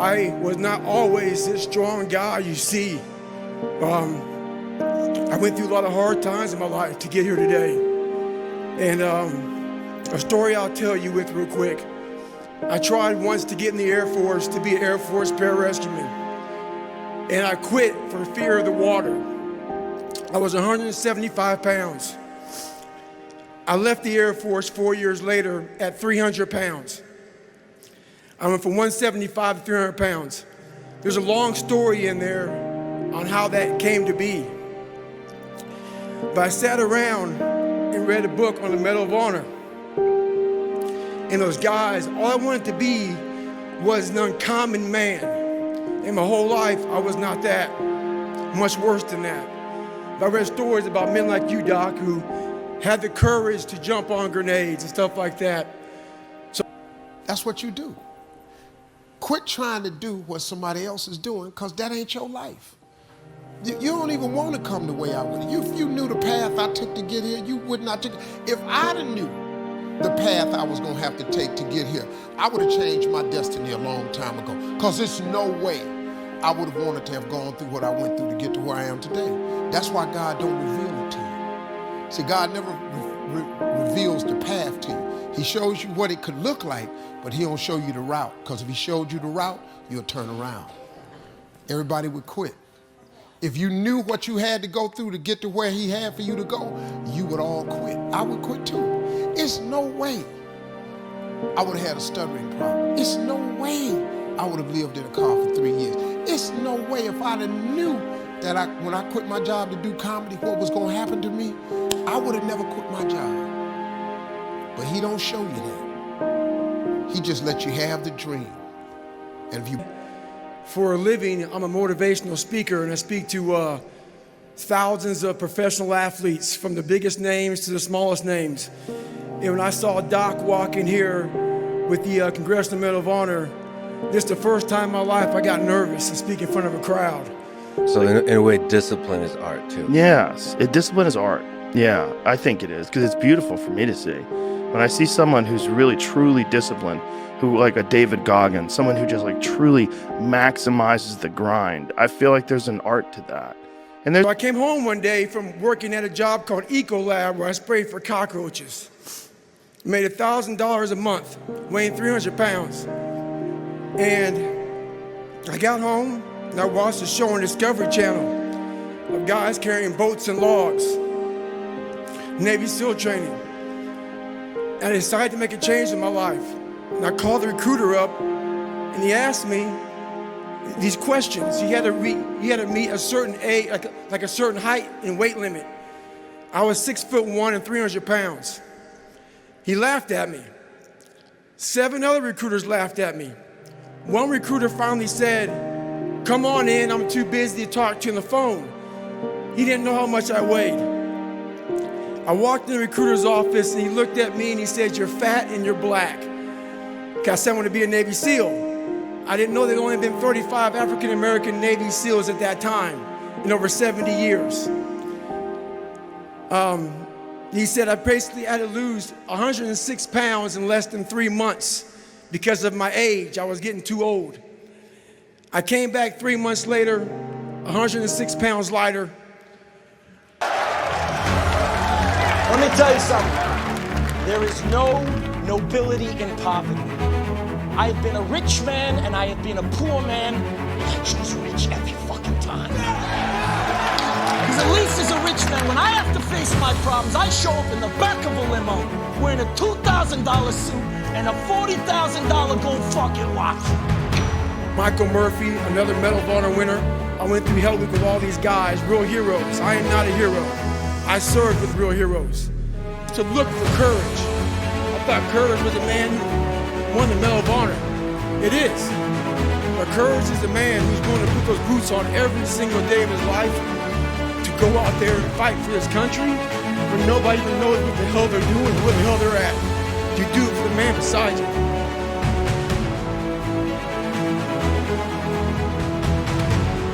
I was not always this strong guy you see. I went through a lot of hard times in my life to get here today. And a story I'll tell you with real quick. I tried once to get in the Air Force to be an Air Force pararescueman. And I quit for fear of the water. I was 175 pounds. I left the Air Force 4 years later at 300 pounds. I went from 175 to 300 pounds. There's a long story in there on how that came to be. But I sat around and read a book on the Medal of Honor. And those guys, all I wanted to be was an uncommon man. And my whole life, I was not that. Much worse than that. But I read stories about men like you, Doc, who had the courage to jump on grenades and stuff like that. So that's what you do. Quit trying to do what somebody else is doing, because that ain't your life. You don't even want to come the way I would. If you knew the path I took to get here, you would not take it. If I'd have knew the path I was going to have to take to get here, I would have changed my destiny a long time ago, because there's no way I would have wanted to have gone through what I went through to get to where I am today. That's why God don't reveal it to you. See, God never reveals the path to you. He shows you what it could look like, but he don't show you the route, because if he showed you the route, you'll turn around. Everybody would quit. If you knew what you had to go through to get to where he had for you to go, you would all quit. I would quit too. It's no way I would have had a stuttering problem. It's no way I would have lived in a car for 3 years. It's no way if I'd have knew that when I quit my job to do comedy, what was going to happen to me, I would have never quit my job. But he don't show you that. He just lets you have the dream. And if you... For a living, I'm a motivational speaker, and I speak to thousands of professional athletes, from the biggest names to the smallest names. And when I saw Doc walk in here with the Congressional Medal of Honor, this is the first time in my life I got nervous to speak in front of a crowd. So in a way, discipline is art too. Yes, discipline is art. Yeah, I think it is, because it's beautiful for me to see. When I see someone who's really truly disciplined, who like a David Goggins, someone who just like truly maximizes the grind, I feel like there's an art to that. And So I came home one day from working at a job called Ecolab, where I sprayed for cockroaches. Made $1,000 a month, weighing 300 pounds. And I got home and I watched a show on Discovery Channel of guys carrying boats and logs, Navy SEAL training. And I decided to make a change in my life. And I called the recruiter up, and he asked me these questions. He had to meet a certain age, like a certain height and weight limit. I was 6'1" and 300 pounds. He laughed at me. 7 other recruiters laughed at me. One recruiter finally said, "Come on in, I'm too busy to talk to you on the phone." He didn't know how much I weighed. I walked in the recruiter's office, and he looked at me and he said, "You're fat and you're black." I said I wanted to be a Navy SEAL. I didn't know there had only been 35 African-American Navy SEALs at that time in over 70 years. He said I basically had to lose 106 pounds in less than 3 months because of my age. I was getting too old. I came back 3 months later, 106 pounds lighter. Let me tell you something. There is no nobility in poverty. I have been a rich man and I have been a poor man, and I choose rich every fucking time. Because at least as a rich man, when I have to face my problems, I show up in the back of a limo wearing a $2,000 suit and a $40,000 gold fucking watch. Michael Murphy, another Medal of Honor winner. I went through Hell Week with all these guys, real heroes. I am not a hero. I served with real heroes. To look for courage. I thought courage was a man who won the Medal of Honor. It is. But courage is a man who's going to put those boots on every single day of his life to go out there and fight for his country when nobody even knows what the hell they're doing, where the hell they're at. You do it for the man beside you.